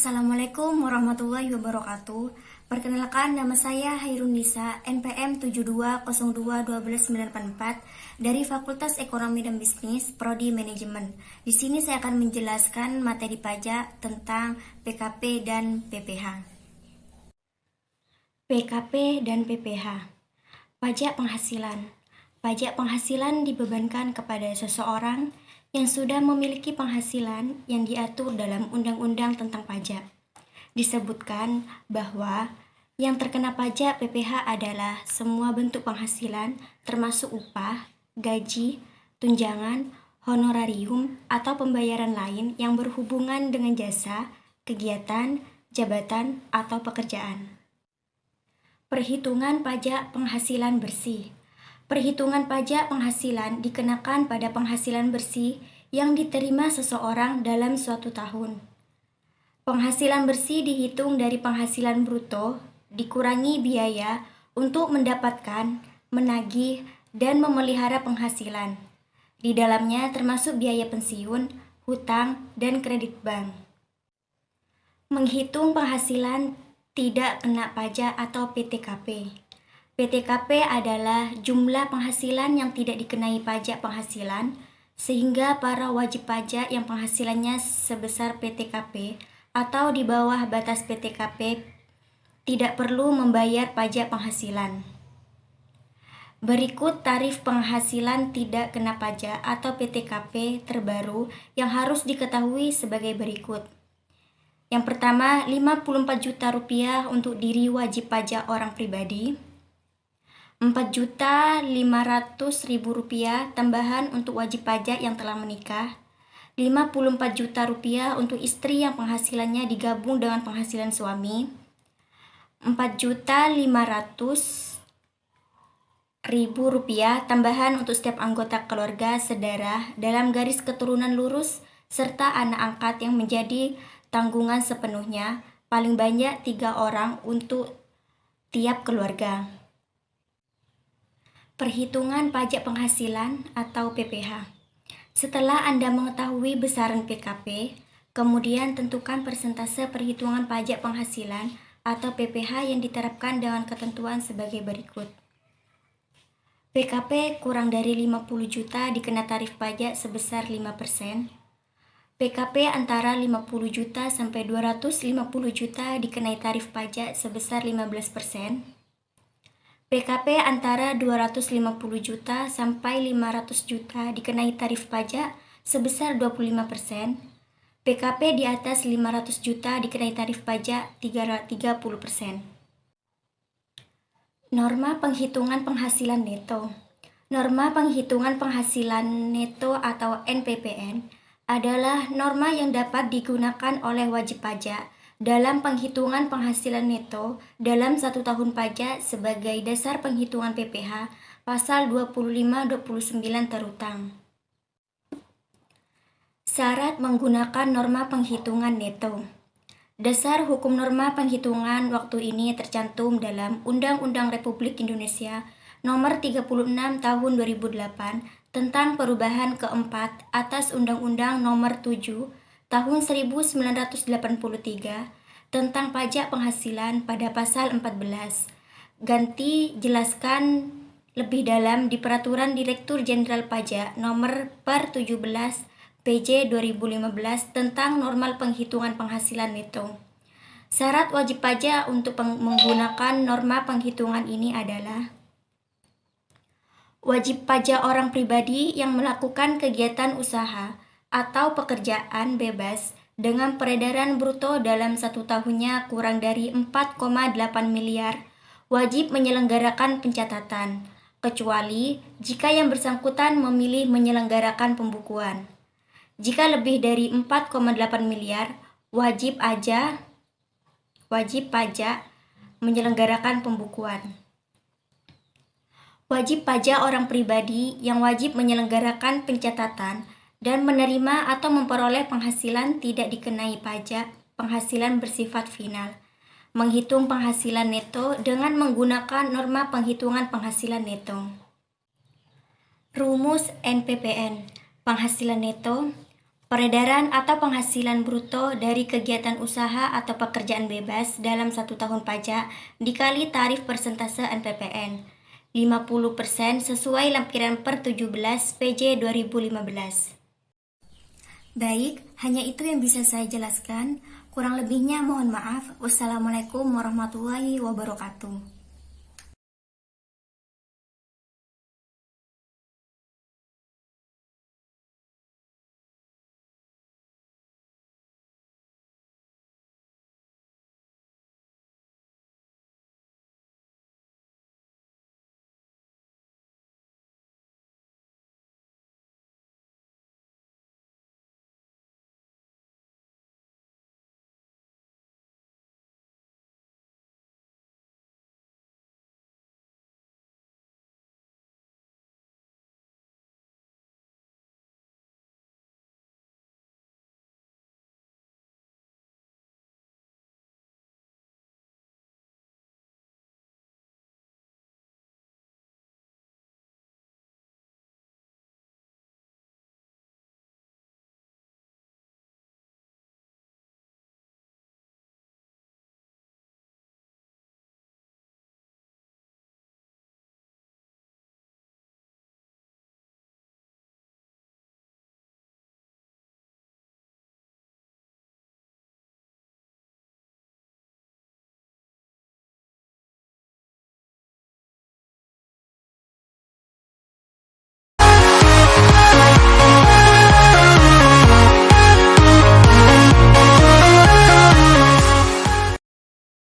Assalamualaikum warahmatullahi wabarakatuh. Perkenalkan, nama saya Hairun Nisa, NPM 72021294 dari Fakultas Ekonomi dan Bisnis, Prodi Manajemen. Di sini saya akan menjelaskan materi pajak tentang PKP dan PPh. PKP dan PPh. Pajak penghasilan. Pajak penghasilan dibebankan kepada seseorang yang sudah memiliki penghasilan yang diatur dalam Undang-Undang tentang Pajak. Disebutkan bahwa yang terkena pajak PPh adalah semua bentuk penghasilan termasuk upah, gaji, tunjangan, honorarium, atau pembayaran lain yang berhubungan dengan jasa, kegiatan, jabatan, atau pekerjaan. Perhitungan pajak penghasilan bersih. Perhitungan pajak penghasilan dikenakan pada penghasilan bersih yang diterima seseorang dalam suatu tahun. Penghasilan bersih dihitung dari penghasilan bruto, dikurangi biaya untuk mendapatkan, menagih, dan memelihara penghasilan. Di dalamnya termasuk biaya pensiun, hutang, dan kredit bank. Menghitung penghasilan tidak kena pajak atau PTKP. PTKP adalah jumlah penghasilan yang tidak dikenai pajak penghasilan, sehingga para wajib pajak yang penghasilannya sebesar PTKP atau di bawah batas PTKP tidak perlu membayar pajak penghasilan. Berikut tarif penghasilan tidak kena pajak atau PTKP terbaru yang harus diketahui sebagai berikut. Yang pertama, Rp54 juta untuk diri wajib pajak orang pribadi, Rp4.500.000 tambahan untuk wajib pajak yang telah menikah, Rp54 juta untuk istri yang penghasilannya digabung dengan penghasilan suami, Rp4.500.000 tambahan untuk setiap anggota keluarga sedarah dalam garis keturunan lurus serta anak angkat yang menjadi tanggungan sepenuhnya, paling banyak 3 orang untuk tiap keluarga. Perhitungan pajak penghasilan atau PPh. Setelah Anda mengetahui besaran PKP, kemudian tentukan persentase perhitungan pajak penghasilan atau PPh yang diterapkan dengan ketentuan sebagai berikut. PKP kurang dari 50 juta dikena tarif pajak sebesar 5%. PKP antara 50 juta sampai 250 juta dikenai tarif pajak sebesar 15%. PKP antara 250 juta sampai 500 juta dikenai tarif pajak sebesar 25%. PKP di atas 500 juta dikenai tarif pajak 30%. Norma penghitungan penghasilan neto. Norma penghitungan penghasilan neto atau NPPN adalah norma yang dapat digunakan oleh wajib pajak dalam penghitungan penghasilan neto dalam 1 tahun pajak sebagai dasar penghitungan PPh pasal 25-29 terutang. Syarat menggunakan norma penghitungan neto. Dasar hukum norma penghitungan waktu ini tercantum dalam Undang-Undang Republik Indonesia Nomor 36 Tahun 2008 tentang perubahan keempat atas Undang-Undang Nomor 7 Tahun 1983 tentang pajak penghasilan pada pasal 14. Ganti jelaskan lebih dalam di Peraturan Direktur Jenderal Pajak Nomor per 17 PJ 2015 tentang normal penghitungan penghasilan neto. Syarat wajib pajak untuk menggunakan norma penghitungan ini adalah wajib pajak orang pribadi yang melakukan kegiatan usaha atau pekerjaan bebas dengan peredaran bruto dalam 1 tahunnya kurang dari 4,8 miliar wajib menyelenggarakan pencatatan, kecuali jika yang bersangkutan memilih menyelenggarakan pembukuan. Jika lebih dari 4,8 miliar, wajib pajak menyelenggarakan pembukuan. Wajib pajak orang pribadi yang wajib menyelenggarakan pencatatan dan menerima atau memperoleh penghasilan tidak dikenai pajak penghasilan bersifat final. Menghitung penghasilan neto dengan menggunakan norma penghitungan penghasilan neto. Rumus NPPN. Penghasilan neto Peredaran atau penghasilan bruto dari kegiatan usaha atau pekerjaan bebas dalam 1 tahun pajak dikali tarif persentase NPPN 50% sesuai lampiran per 17 PJ 2015. Baik, hanya itu yang bisa saya jelaskan. Kurang lebihnya mohon maaf. Wassalamualaikum warahmatullahi wabarakatuh.